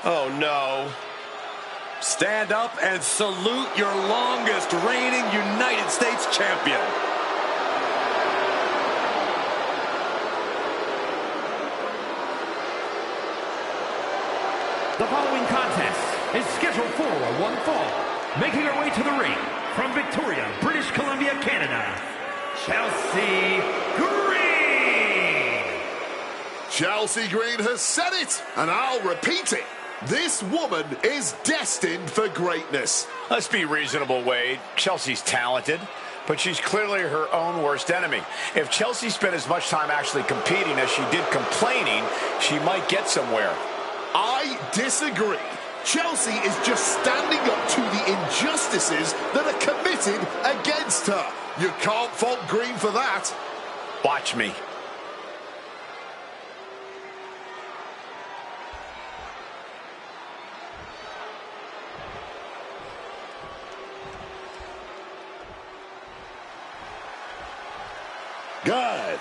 Oh, no. Stand up and salute your longest reigning United States champion. The following contest is scheduled for one fall. Making her way to the ring from Victoria, British Columbia, Canada, Chelsea Green. Chelsea Green has said it, and I'll repeat it. This woman is destined for greatness. Let's be reasonable, Wade. Chelsea's talented, but she's clearly her own worst enemy. If Chelsea spent as much time actually competing as she did complaining, she might get somewhere. I disagree. Chelsea is just standing up to the injustices that are committed against her. You can't fault Green for that. Watch me. Guys,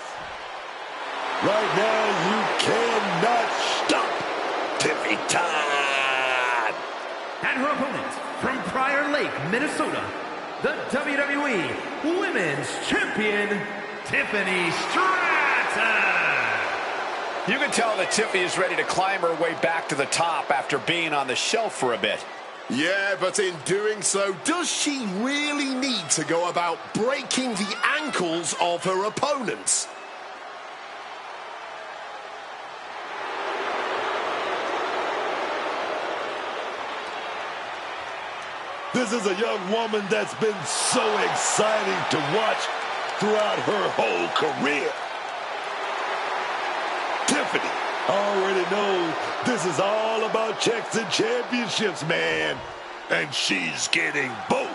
right now you cannot stop Tiffy Todd. And her opponent from Prior Lake, Minnesota, the WWE Women's Champion, Tiffany Stratton. You can tell that Tiffany is ready to climb her way back to the top after being on the shelf for a bit. Yeah, but in doing so, does she really need to go about breaking the ankles of her opponents? This is a young woman that's been so exciting to watch throughout her whole career. Tiffany already knows this is all about checks and championships, man. And she's getting both.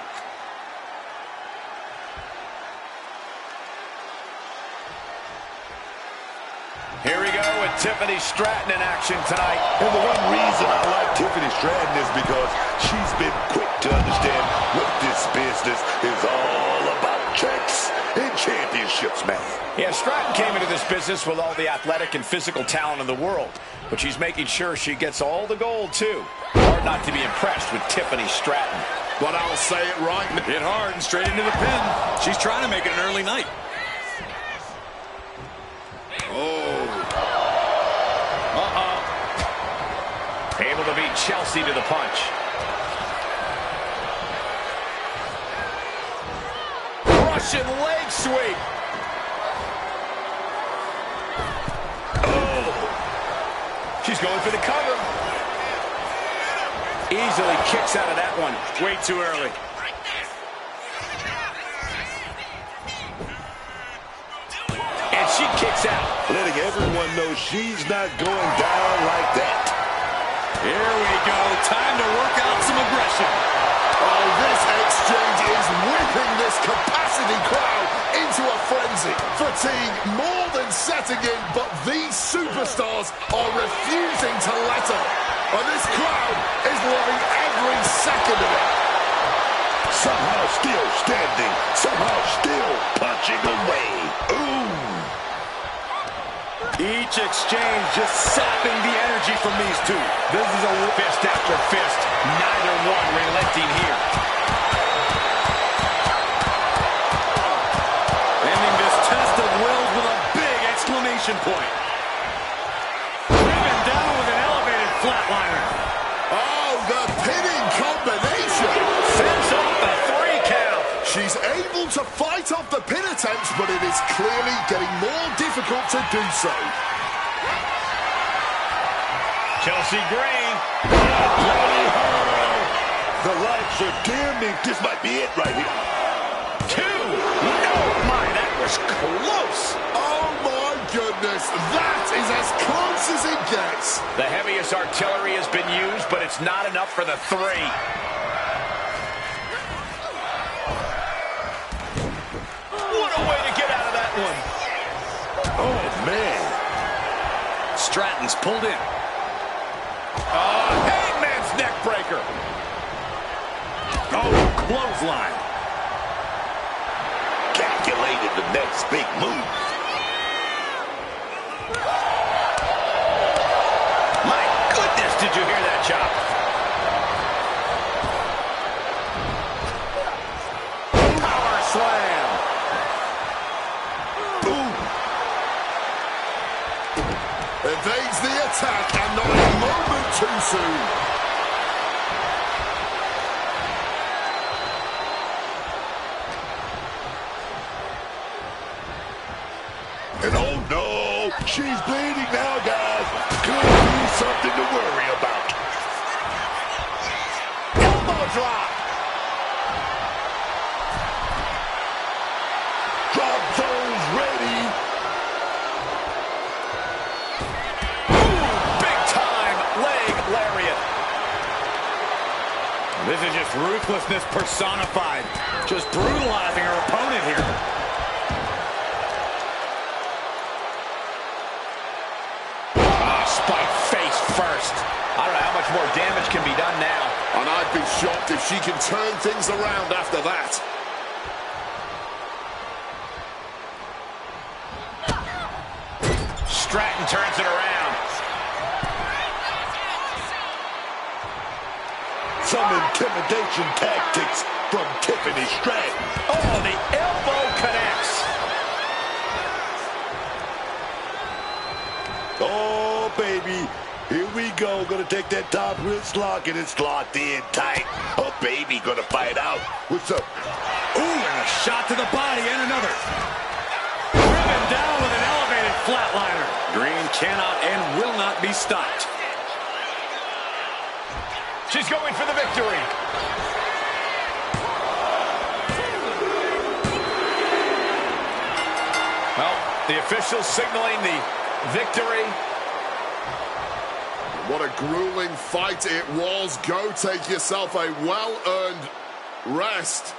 Here we go with Tiffany Stratton in action tonight. And the one reason I like Tiffany Stratton is because she's been quick to understand what this business is all about. Checks and championships, man. Yeah, Stratton came into this business with all the athletic and physical talent in the world, but she's making sure she gets all the gold, too. Hard not to be impressed with Tiffany Stratton. But I'll say it right. Hit hard and straight into the pin. She's trying to make it an early night. Oh. Uh-oh. Able to beat Chelsea to the punch. Russian leg sweep. Oh. She's going for the cover. Easily kicks out of that one. Way too early. And she kicks out. Letting everyone know she's not going down like that. Here we go. Time to work out some aggression. Oh, this exchange is whipping this capacity crowd into a frenzy. Fatigue more than setting in, but these superstars are refusing to let up. And this crowd is loving every second of it. Somehow still standing. Somehow still punching away. Ooh. Each exchange just sapping the energy from these two. This is a fist after fist. Neither one relenting here. Ending this test of wills with a big exclamation point. Driven down with an elevated flatliner. Oh, the pinning combination. Fends off the 3 count. She's able to fight off the pin attempts, but it is clearly getting more difficult to do so. Chelsea Green. The lights are dimming. This might be it right here. 2. Oh, my, that was close. Oh, my goodness. That is as close as it gets. The heaviest artillery has been used, but it's not enough for the 3. What a way to get out of that one. Oh, man. Stratton's pulled in. Hangman's neck breaker. Oh, clothesline. Calculated the next big move. My goodness, did you hear that, John? soon. And oh no, she's bleeding now, guys. Could be something to worry about. Elbow drop. Drop zones ready. Ooh, big time leg lariat. This is just ruthlessness personified. Just brutalizing her opponent here. Spike face first. I don't know how much more damage can be done now. And I'd be shocked if she can turn things around after that. Stratton turns it around. Some intimidation tactics from Tiffany Stratton. Oh, the elbow connects. Oh, baby. Here we go. Gonna take that top wrist lock, and it's locked in tight. Oh, baby, gonna fight out with some... Ooh, and a shot to the body and another. Driven down with an elevated flatliner. Green cannot and will not be stopped. She's going for the victory. Well, the officials signaling the victory. What a grueling fight it was. Go take yourself a well-earned rest.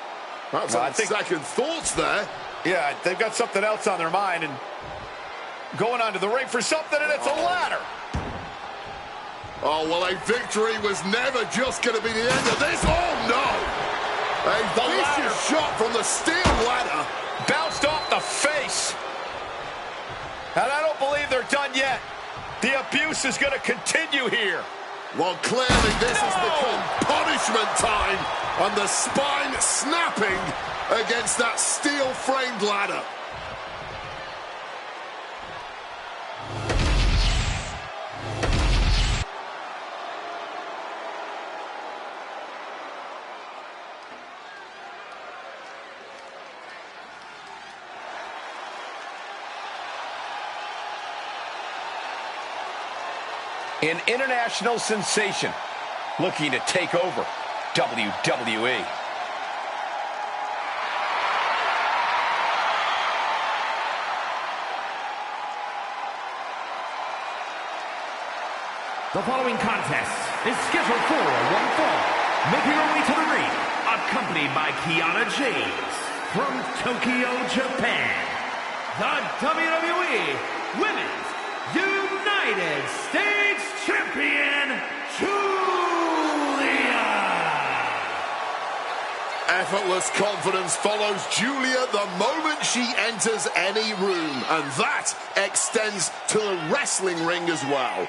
Perhaps Well, I on think- second thoughts there. Yeah, they've got something else on their mind and going onto the ring for something, and it's a ladder. Oh, well, a victory was never just going to be the end of this. Oh, no! A vicious shot from the steel ladder. Bounced off the face. And I don't believe they're done yet. The abuse is going to continue here. Well, clearly this has become punishment time, and the spine snapping against that steel-framed ladder. An international sensation looking to take over WWE. The following contest is scheduled for one fall. Making her way to the ring, accompanied by Kiana James from Tokyo, Japan. The WWE Women's United States Champion, Julia. Effortless confidence follows Julia the moment she enters any room, and that extends to the wrestling ring as well.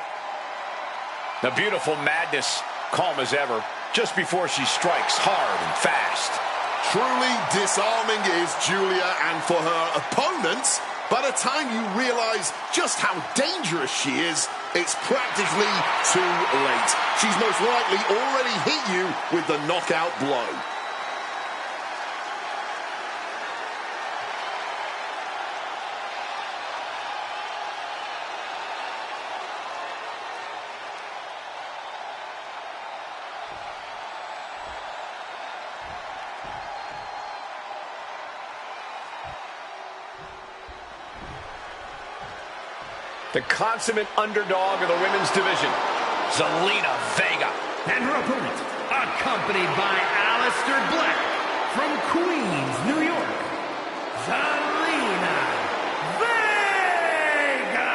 The beautiful madness, calm as ever, just before she strikes hard and fast. Truly disarming is Julia, and for her opponents, by the time you realize just how dangerous she is, it's practically too late. She's most likely already hit you with the knockout blow. The consummate underdog of the women's division, Zelina Vega. And her opponent, accompanied by Aleister Black from Queens, New York, Zelina Vega.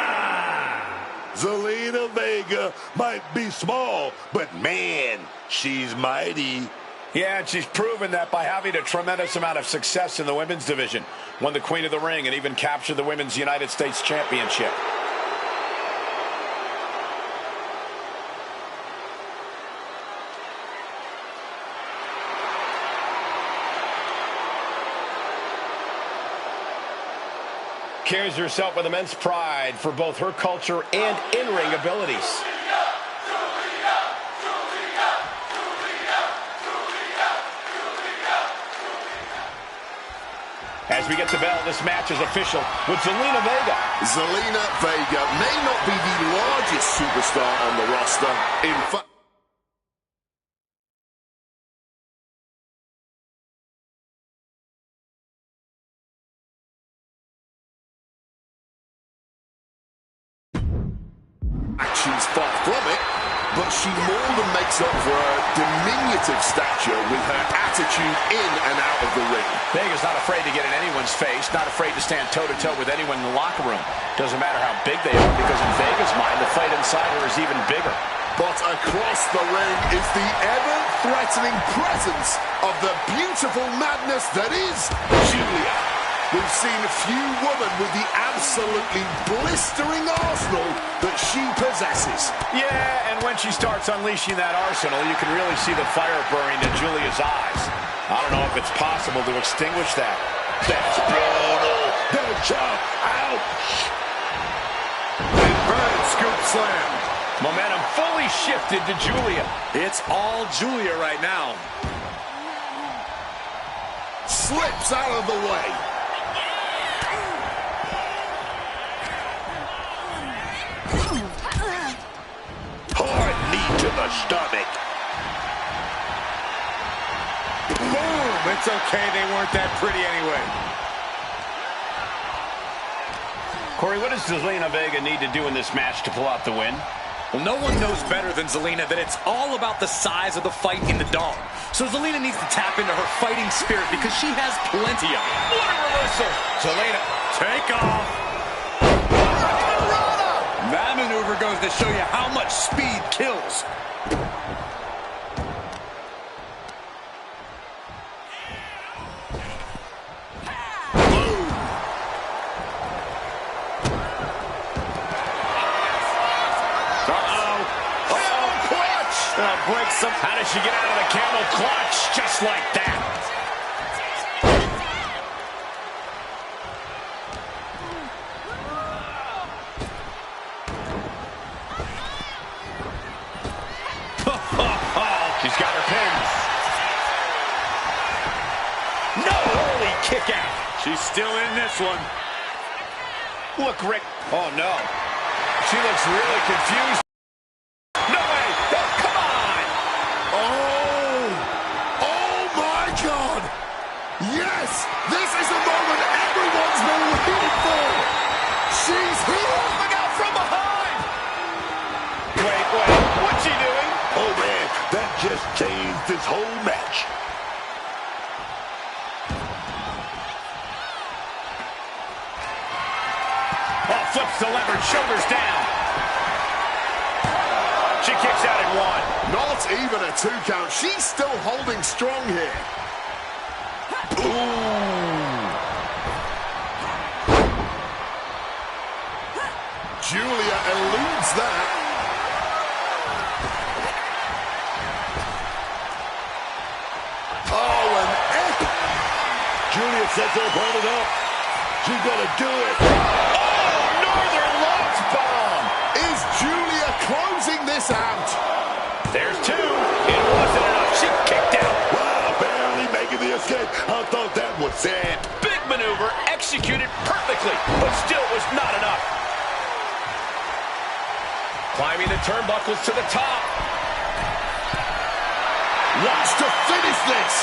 Zelina Vega might be small, but man, she's mighty. Yeah, and she's proven that by having a tremendous amount of success in the women's division. Won the Queen of the Ring and even captured the Women's United States Championship. Carries herself with immense pride for both her culture and in-ring abilities. As we get the bell, this match is official with Zelina Vega. Zelina Vega may not be the largest superstar on the roster. In fact, she's far from it, but she more than makes up for her diminutive stature with her attitude in and out of the ring. Vega's not afraid to get in anyone's face, not afraid to stand toe-to-toe with anyone in the locker room. Doesn't matter how big they are, because in Vega's mind, the fight inside her is even bigger. But across the ring is the ever-threatening presence of the beautiful madness that is Julia. We've seen few women with the absolutely blistering arsenal that she possesses. Yeah, and when she starts unleashing that arsenal, you can really see the fire burning in Julia's eyes. I don't know if it's possible to extinguish that. That's brutal. The chop. Ouch. Inverted scoop slam. Momentum fully shifted to Julia. It's all Julia right now. Slips out of the way. Hard knee to the stomach. Boom! It's okay, they weren't that pretty anyway. Corey, what does Zelina Vega need to do in this match to pull out the win? Well, no one knows better than Zelina that it's all about the size of the fight in the dome. So Zelina needs to tap into her fighting spirit because she has plenty of it. What a reversal! Zelina, take off! That maneuver goes to show you how much speed kills. Breaks some. How does she get out of the camel clutch? Just like that. She's got her pin. No, early kick out. She's still in this one. Look, Rick. Oh, no. She looks really confused. No way. Oh, come on. Oh my God! Yes! This is the moment everyone's been waiting for! She's here! Look out from behind. Wait. What's she doing? Oh, man, that just changed this whole match. Oh, flips the lever, shoulders down. She kicks out at one. Not even a 2 count. She's still holding strong here. Ooh. Julia eludes that. Oh, an epic. Julia sets her opponent up. She's gonna do it. Oh, Northern Lights bomb. Is Julia closing this out? There's 2. It wasn't enough. She kicked out. Wow, barely making the escape. I thought that was it. Big maneuver, executed perfectly, but still was not enough. Climbing the turnbuckles to the top. Wants to finish this.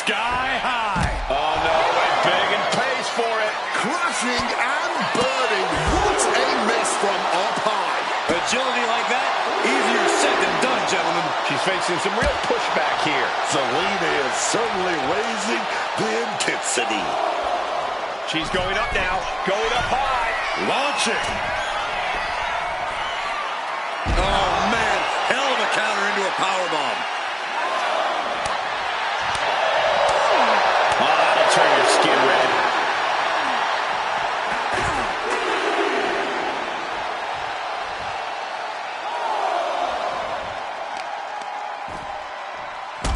Sky high. Oh, no, went big and pays for it. Crashing and burning. What a miss from up high. Agility like that, easier said than done, gentlemen. She's facing some real pushback here. Zelina is certainly raising the intensity. She's going up now, going up high. Launching. Oh, man. Hell of a counter into a powerbomb. Oh, that'll turn your skin red.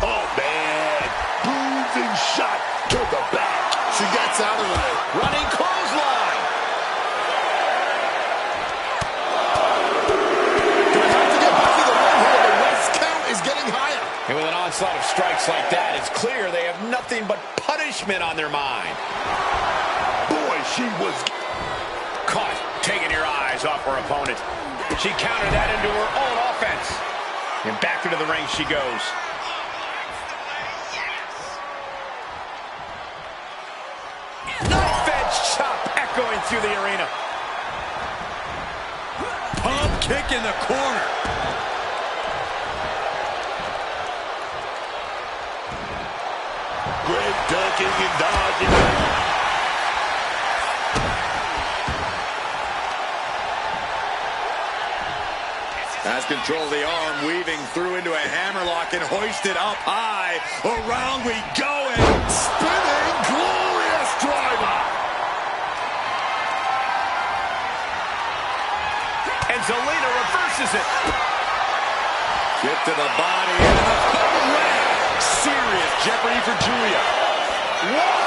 Oh, man. Bruising shot to the back. She gets out of there. Running clothesline. Gonna have to get back to the ring here. The rest count is getting higher. And with an onslaught of strikes like that, it's clear they have nothing but punishment on their mind. Boy, she was Caught taking your eyes off her opponent. She countered that into her own offense. And back into the ring she goes. Knife edge chop echoing through the arena. Pump kick in the corner. great ducking and dodging. Has control of the arm, weaving through into a hammerlock and hoisted up high. Around we go and Spinning glorious driver. And Zelina reverses it. kick to the body and the cover leg. Serious jeopardy for Julia. What?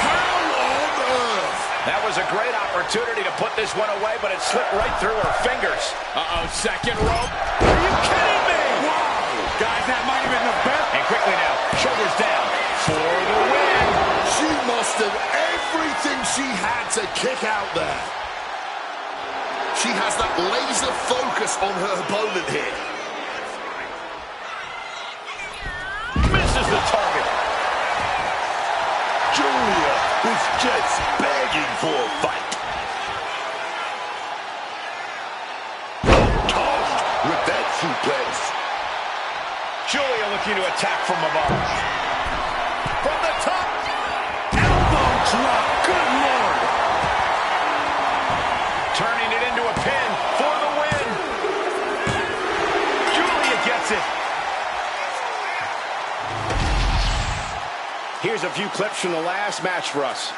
How on earth? That was a great opportunity to put this one away, but it slipped right through her fingers. Uh-oh, second rope. Are you kidding me? Wow. Guys, that might have been the best. And quickly now, shoulders down for the win. She mustered everything she had to kick out there. She has that laser focus on her opponent here. Misses the target. Julia is just begging for a fight. Tossed with that suplex. Julia looking to attack from above. From the top. Elbow drop. Good Lord. Turning it into a pin for the win. Julia gets it. Here's a few clips from the last match for us.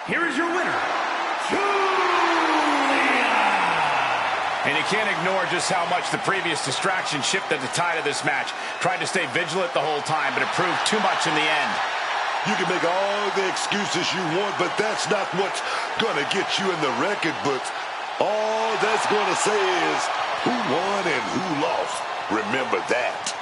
Here is your winner, Julia! And you can't ignore just how much the previous distraction shifted the tide of this match. Tried to stay vigilant the whole time, but it proved too much in the end. You can make all the excuses you want, but that's not what's going to get you in the record books. All that's going to say is who won and who lost. Remember that.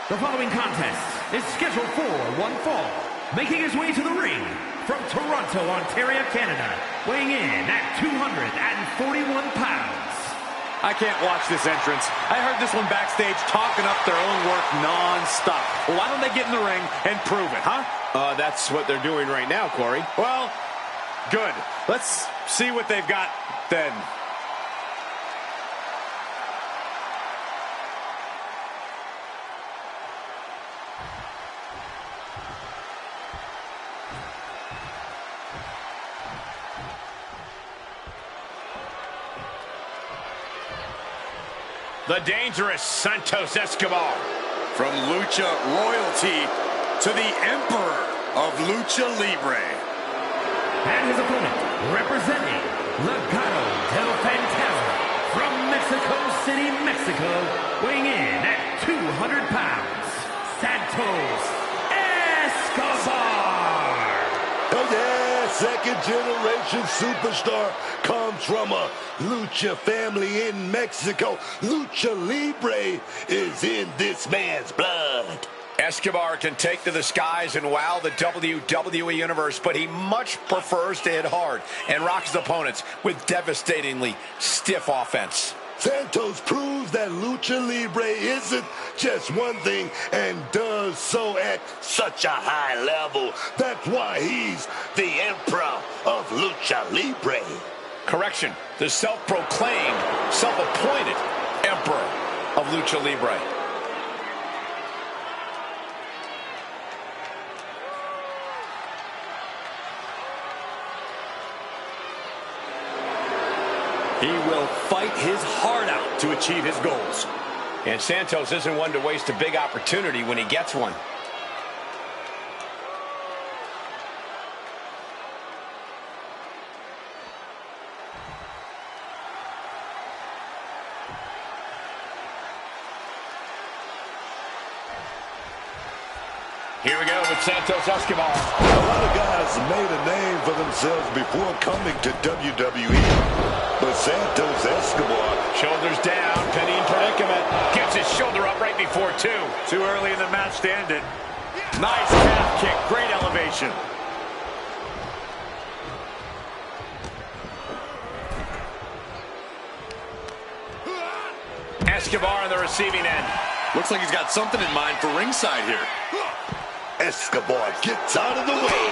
The following contest is scheduled for one fall. Making his way to the ring from Toronto, Ontario, Canada, weighing in at 241 pounds. I can't watch this entrance. I heard this one backstage talking up their own work non-stop. Well, why don't they get in the ring and prove it, huh? That's what they're doing right now, Corey. Well, good. Let's see what they've got then. The dangerous Santos Escobar. From Lucha Royalty to the Emperor of Lucha Libre. And his opponent, representing Legado del Fantasma from Mexico City, Mexico, weighing in at 200 pounds, Santos Escobar. Oh yes, second-generation superstar comes from a lucha family in Mexico. Lucha Libre is in this man's blood. Escobar can take to the skies and wow the WWE Universe, but he much prefers to hit hard and rock his opponents with devastatingly stiff offense. Santos proves that Lucha Libre isn't just one thing and does so at such a high level. That's why he's the Emperor of Lucha Libre. Correction, the self-proclaimed, self-appointed Emperor of Lucha Libre. He will fight his heart out to achieve his goals. And Santos isn't one to waste a big opportunity when he gets one. Here we go with Santos Escobar. A lot of guys made a name for themselves before coming to WWE. But Santos Escobar, Shoulders down, pinning predicament. Gets his shoulder up right before two. Too early in the match to end it. Nice calf kick, great elevation. Escobar on the receiving end. Looks like he's got something in mind for ringside here. Escobar gets out of the way.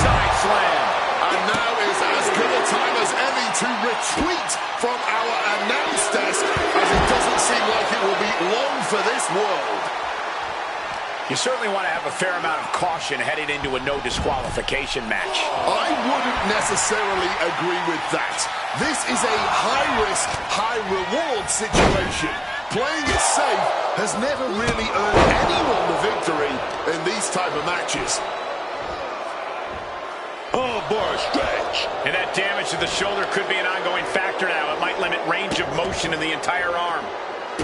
Side slam. And now is as good a time as any to retreat from our announce desk, as it doesn't seem like it will be long for this world. You certainly want to have a fair amount of caution heading into a no disqualification match. I wouldn't necessarily agree with that. This is a high-risk, high-reward situation. Playing it safe has never really earned anyone the victory in these type of matches. Oh, boy, stretch. And that damage to the shoulder could be an ongoing factor now. It might limit range of motion in the entire arm.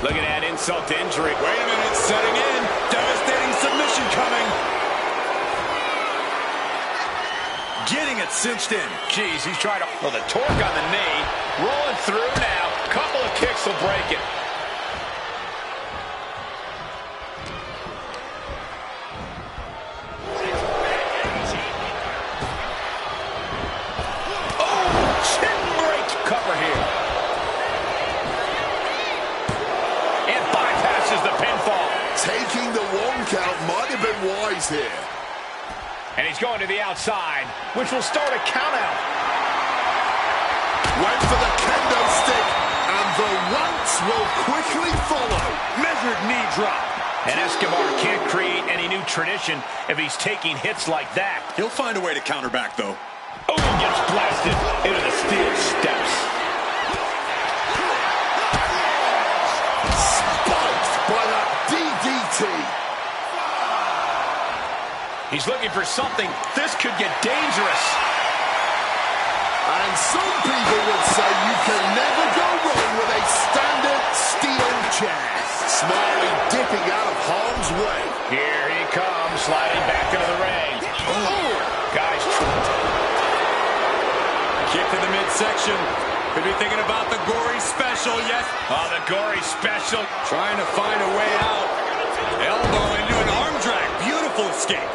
Look at that insult to injury. Wait a minute, setting in. Devastating submission coming. Getting it cinched in. Jeez, he's trying to... Well, the torque on the knee. Rolling through now. Couple of kicks will break it. Taking the one count might have been wise here. And he's going to the outside, which will start a count out. Went for the kendo stick, and the ranks will quickly follow. Measured knee drop. And Escobar can't create any new tradition if he's taking hits like that. He'll find a way to counter back, though. Oh, gets blasted into the steel steps. Spiked by that DDT. He's looking for something. This could get dangerous. And some people would say you can never go wrong with a standard steel chair. Smartly dipping out of harm's way. Here he comes, sliding back into the ring. Oh. Guys. Kick to the midsection. Could be thinking about the gory special, yes. Oh, the gory special. Trying to find a way out. Elbow into an arm drag. Beautiful escape.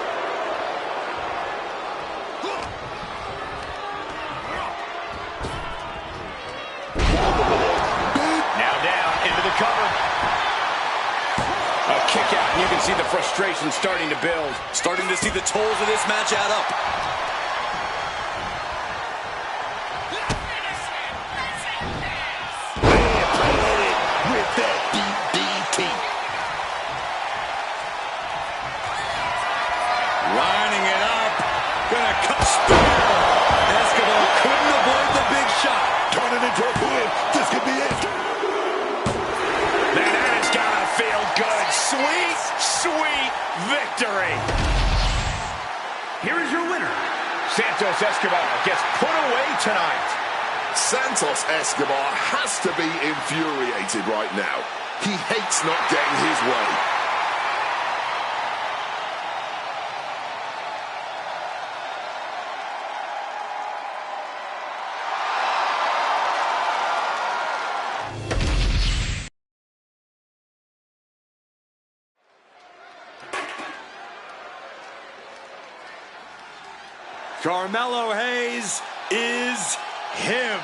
Now down into the cover. A kick out, and you can see the frustration starting to build. Starting to see the tolls of this match add up. With that DDT. Lining it up. Gonna cut spear. Escobar couldn't avoid the big shot. Turn it into a win. This could be it. Man, that has gotta feel good. Sweet, sweet victory. Here is your winner. Santos Escobar gets put away tonight. Santos Escobar has to be infuriated right now. He hates not getting his way. Carmelo Hayes is him.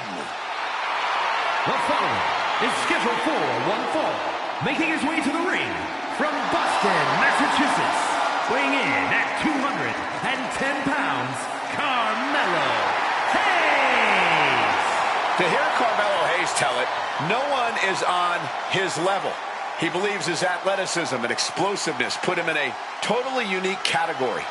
The following is scheduled for one fall, making his way to the ring from Boston, Massachusetts, weighing in at 210 pounds, Carmelo Hayes. To hear Carmelo Hayes tell it, no one is on his level. He believes his athleticism and explosiveness put him in a totally unique category.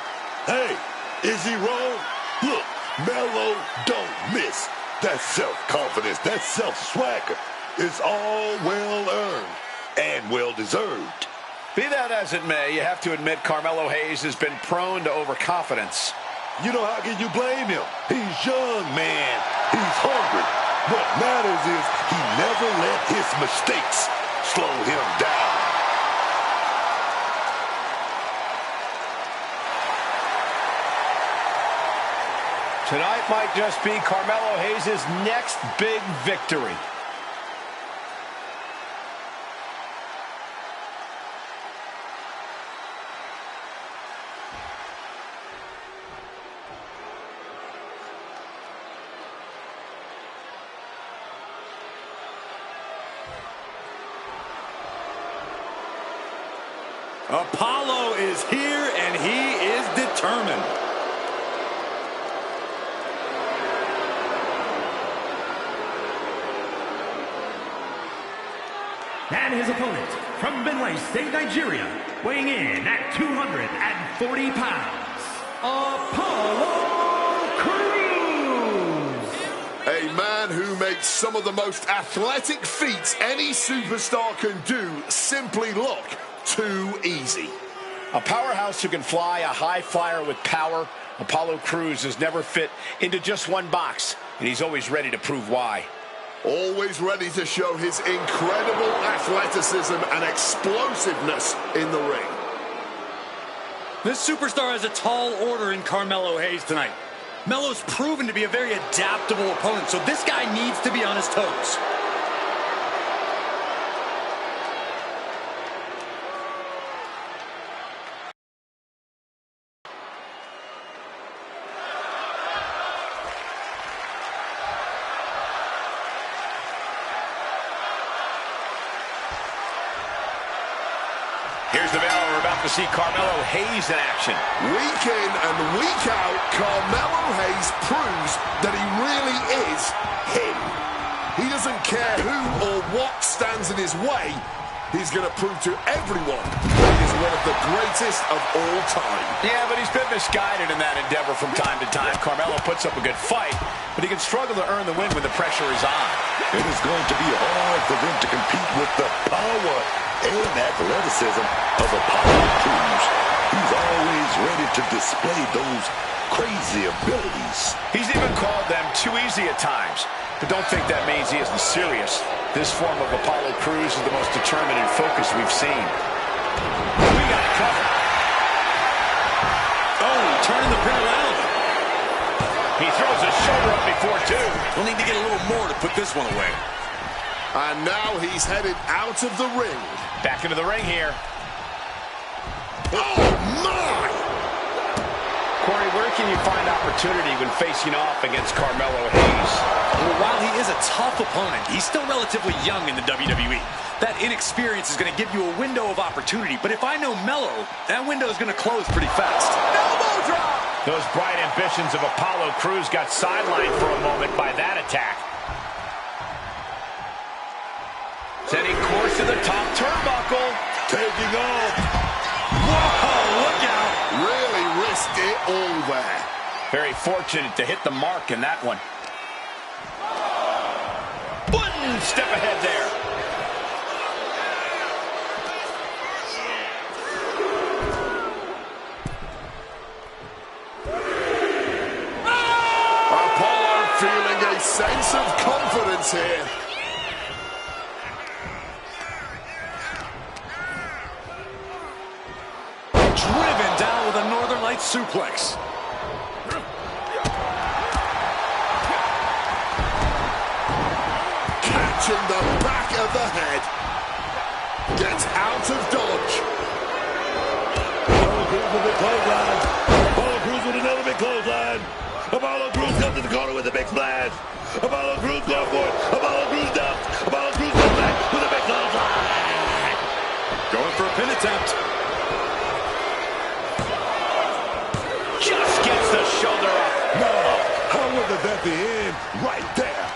Hey, is he wrong? Look, Melo don't miss. That self-confidence, that self-swagger is all well-earned and well-deserved. Be that as it may, you have to admit Carmelo Hayes has been prone to overconfidence. You know, how can you blame him? He's young, man. He's hungry. What matters is he never let his mistakes slow him down. Tonight might just be Carmelo Hayes' next big victory. Apollo is here, and he is determined. And his opponent, from Benue State, Nigeria, weighing in at 240 pounds, Apollo Crews. A man who makes some of the most athletic feats any superstar can do simply look too easy. A powerhouse who can fly, a high flyer with power. Apollo Crews has never fit into just one box, and he's always ready to prove why. Always ready to show his incredible athleticism and explosiveness in the ring. This superstar has a tall order in Carmelo Hayes tonight. Melo's proven to be a very adaptable opponent, so this guy needs to be on his toes. Here's the battle. We're about to see Carmelo Hayes in action. Week in and week out, Carmelo Hayes proves that he really is him. He doesn't care who or what stands in his way. He's going to prove to everyone that he's one of the greatest of all time. Yeah, but he's been misguided in that endeavor from time to time. Carmelo puts up a good fight, but he can struggle to earn the win when the pressure is on. It is going to be hard for them to compete with the power and athleticism of Apollo Crews. He's always ready to display those crazy abilities. He's even called them too easy at times, but don't think that means he isn't serious. This form of Apollo Crews is the most determined and focused we've seen. We got it covered. Oh, turning the pin around. He throws his shoulder up before two. We'll need to get a little more to put this one away. And now he's headed out of the ring. Back into the ring here. Oh, my! Corey, where can you find opportunity when facing off against Carmelo Hayes? Well, while he is a tough opponent, he's still relatively young in the WWE. That inexperience is going to give you a window of opportunity. But if I know Melo, that window is going to close pretty fast. Elbow drop! Those bright ambitions of Apollo Crews got sidelined for a moment by that attack. Setting course to the top turnbuckle. Taking off. Whoa, look out. Really risked it all there. Very fortunate to hit the mark in that one. One step ahead there. Apollo feeling a sense of confidence here. Driven down with a Northern Lights suplex. Catching the back of the head. Gets out of dodge. Apollo Crews with a clothesline. Apollo Crews with another big clothesline. Apollo Crews comes to the corner with a big splash. Apollo Crews going for it. Apollo Crews ducks. Apollo Crews comes back with a big little fly. Going for a pin attempt. Just gets the shoulder up. No, how was it at the end? Right there.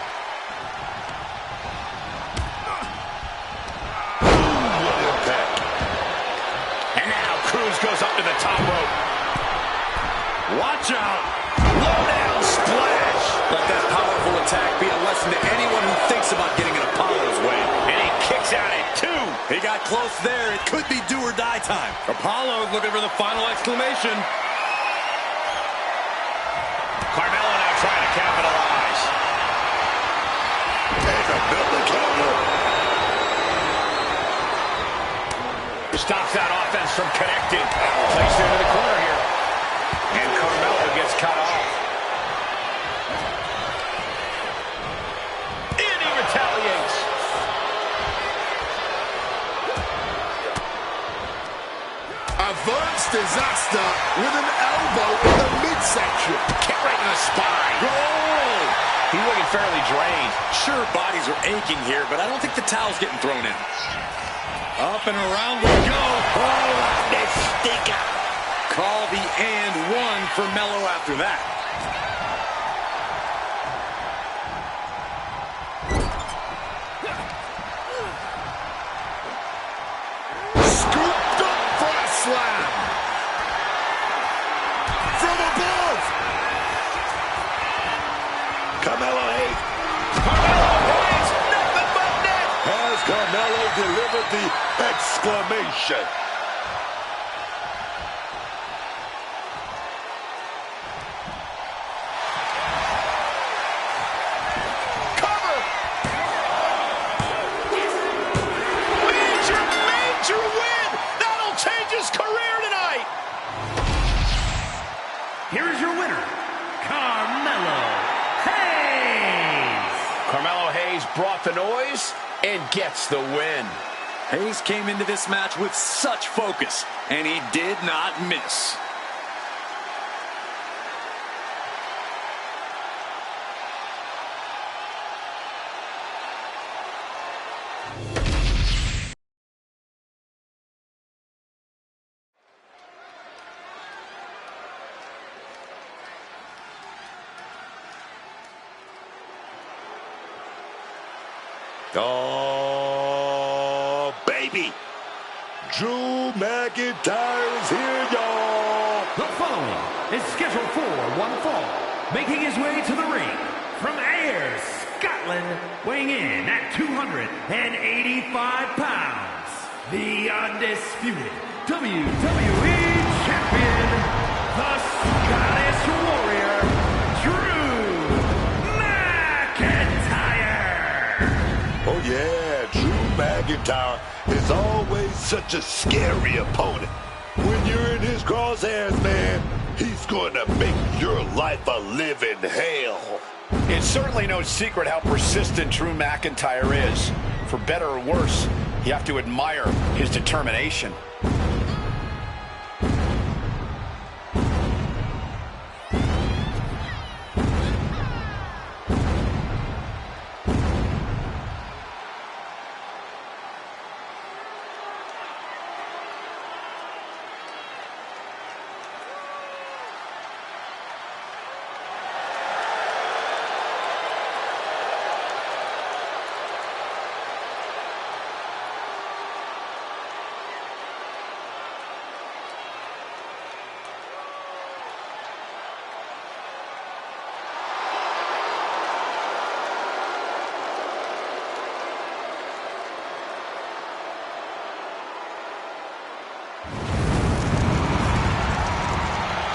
What impact. And now Crews goes up to the top rope. Watch out. Low down splash. Let that powerful attack be a lesson to anyone who thinks about getting in Apollo's way. And he kicks out at 2. He got close there. It could be do or die time. Apollo's looking for the final exclamation. Carmelo now trying to capitalize. There's another counter. Stops that offense from connecting. Placed into the corner here. And Carmelo gets cut off. And he retaliates. Advanced disaster with an elbow in the midsection. Kick right in the spine. Goal! He's looking fairly drained. Sure, bodies are aching here, but I don't think the towel's getting thrown in. Up and around we go. Oh, Mystica. Call the and one for Melo after that. Scooped up for a slam. From above. Carmelo Hayes. Carmelo Hayes, nothing but net. Has Carmelo delivered the exclamation? Cover. Major win. That'll change his career tonight. Here is your winner, Carmelo Hayes. Carmelo Hayes brought the noise and gets the win. Hayes came into this match with such focus, and he did not miss. Oh, baby. Drew McIntyre is here, y'all. The following is scheduled for one fall, making his way to the ring from Ayr, Scotland, weighing in at 285 pounds, the undisputed WWE Champion, the Scottish Warrior, Drew McIntyre. Oh, yeah, Drew McIntyre is always such a scary opponent. When you're in his crosshairs, man, he's going to make your life a living hell. It's certainly no secret how persistent Drew McIntyre is. For better or worse, you have to admire his determination.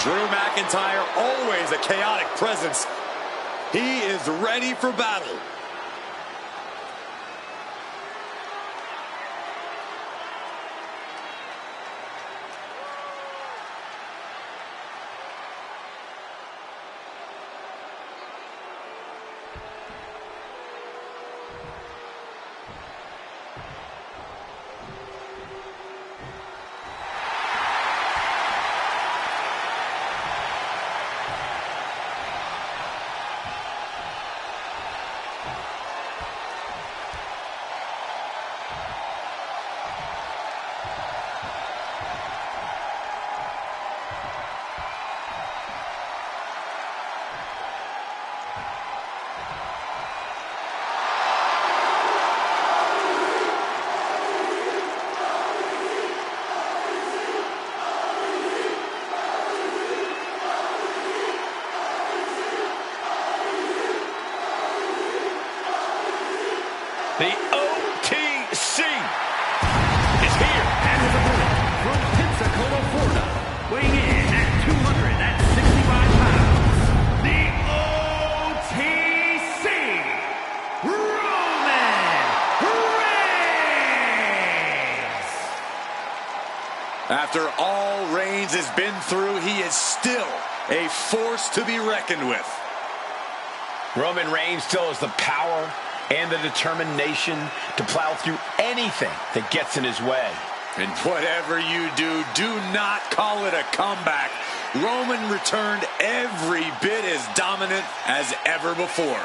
Drew McIntyre, always a chaotic presence. He is ready for battle. The OTC is here. And his opponent from Pensacola, Florida, weighing in at 265 pounds, the OTC, Roman Reigns. After all Reigns has been through, he is still a force to be reckoned with. Roman Reigns still has the power and the determination to plow through anything that gets in his way. And whatever you do, do not call it a comeback. Roman returned every bit as dominant as ever before.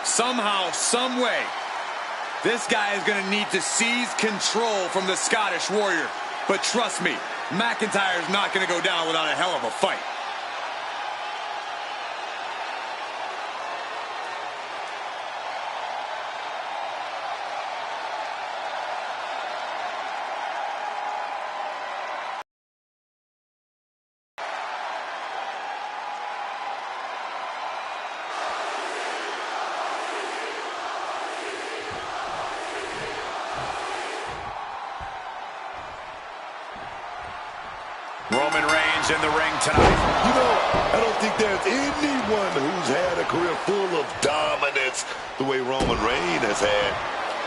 Somehow, some way, this guy is going to need to seize control from the Scottish Warrior. But trust me, McIntyre's not going to go down without a hell of a fight. Roman Reigns in the ring tonight. You know, I don't think there's anyone who's had a career full of dominance the way Roman Reigns has had.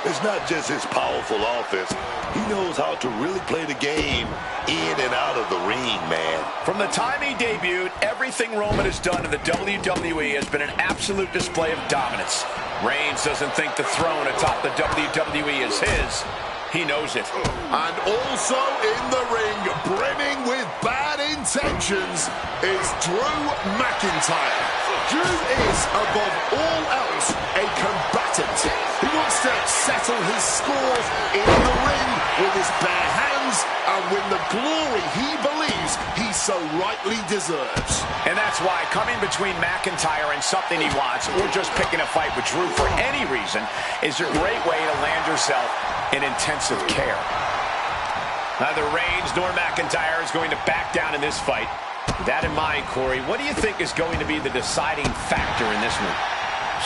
It's not just his powerful offense. He knows how to really play the game in and out of the ring, man. From the time he debuted, everything Roman has done in the WWE has been an absolute display of dominance. Reigns doesn't think the throne atop the WWE is his. He knows it. And also in the ring, brimming with bad intentions, is Drew McIntyre. Drew is, above all else, a combatant. He wants to settle his scores in the ring with his bare hands and win the glory he believes he so rightly deserves. And that's why coming between McIntyre and something he wants, or just picking a fight with Drew for any reason, is a great way to land yourself in intensive care. Neither Reigns nor McIntyre is going to back down in this fight. With that in mind, Corey, what do you think is going to be the deciding factor in this one?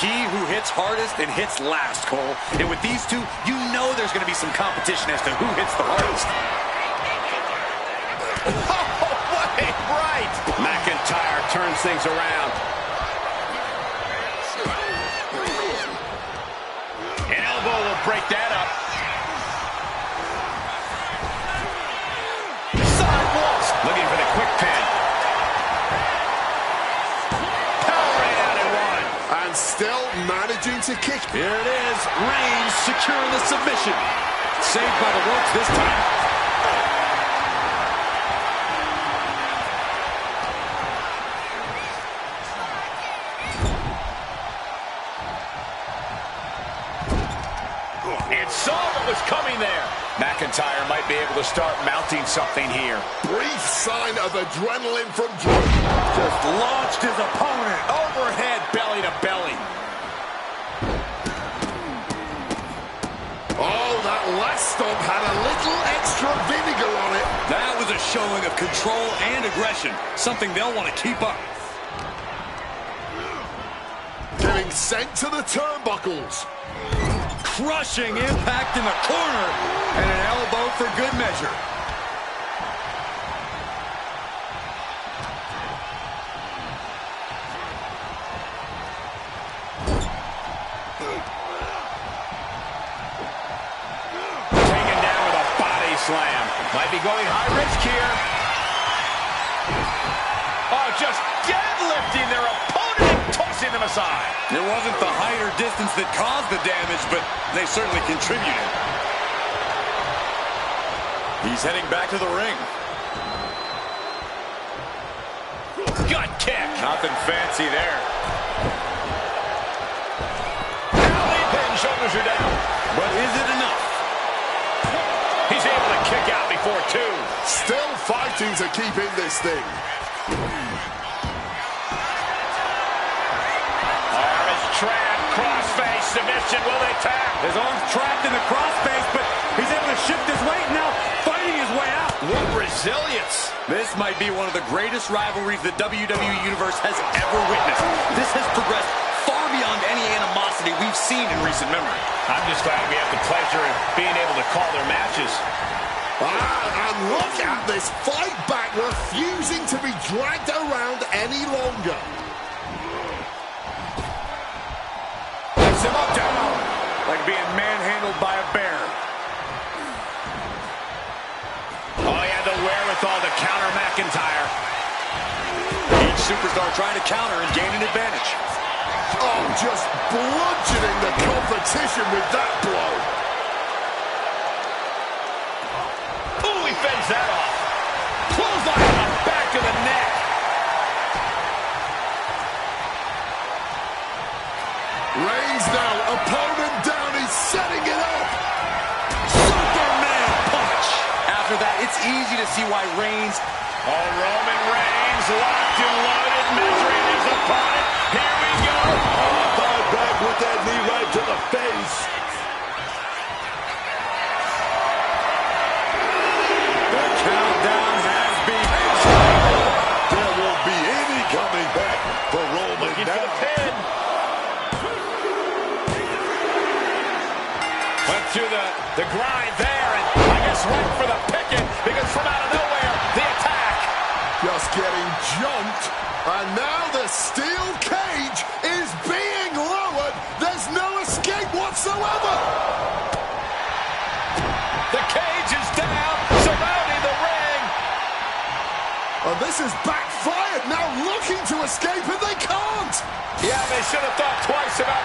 He who hits hardest and hits last, Cole. And with these two, you know there's going to be some competition as to who hits the hardest. Right! McIntyre turns things around. An elbow will break that up. Sidewalks, looking for the quick pin. Power right out in one. And still managing to kick. Here it is. Reigns securing the submission. Saved by the ropes this time. And saw what was coming there. McIntyre might be able to start mounting something here. Brief sign of adrenaline from Drew. Just launched his opponent overhead, belly to belly. Oh, that last stomp had a little extra vinegar on it. That was a showing of control and aggression, something they'll want to keep up. Getting sent to the turnbuckles. Crushing impact in the corner, and an elbow for good measure. Might be going high risk here. Oh, just deadlifting their opponent and tossing them aside. It wasn't the height or distance that caused the damage, but they certainly contributed. He's heading back to the ring. Gut kick. Nothing fancy there. Alley pin, shoulders are down. But is it enough? He's able to kick out before two. Still fighting to keep in this thing. Arm is trapped. Crossface submission. Will they tap? His arm's trapped in the crossface, but he's able to shift his weight now, fighting his way out. What resilience. This might be one of the greatest rivalries the WWE Universe has ever witnessed. This has progressed far beyond any animosity we've seen in recent memory. I'm just glad we have the pleasure of being able to call their matches. And look at this fight back, refusing to be dragged around any longer. Lifts him up, down. Like being manhandled by a bear. Oh, he had the wherewithal to counter McIntyre. Each superstar trying to counter and gain an advantage. Oh, just bludgeoning the competition with that blow. Ooh, he fends that off. Clothesline on the back of the neck. Reigns now, opponent down, he's setting it up. Superman punch. After that, it's easy to see why Reigns... Oh, Roman Reigns locked and loaded, measuring his opponent. Here we go. Fired back with that knee right to the face. The countdown has begun. There won't be any coming back for Roman Looking for now. the pin. Went through the grind there, and I guess went for the picking, because from out of nowhere, the attack. Just getting jumped, and now the steel cage is being lowered. There's no escape whatsoever. The cage is down, surrounding the ring. And this is backfired, now looking to escape, and they can't. Yeah, they should have thought twice about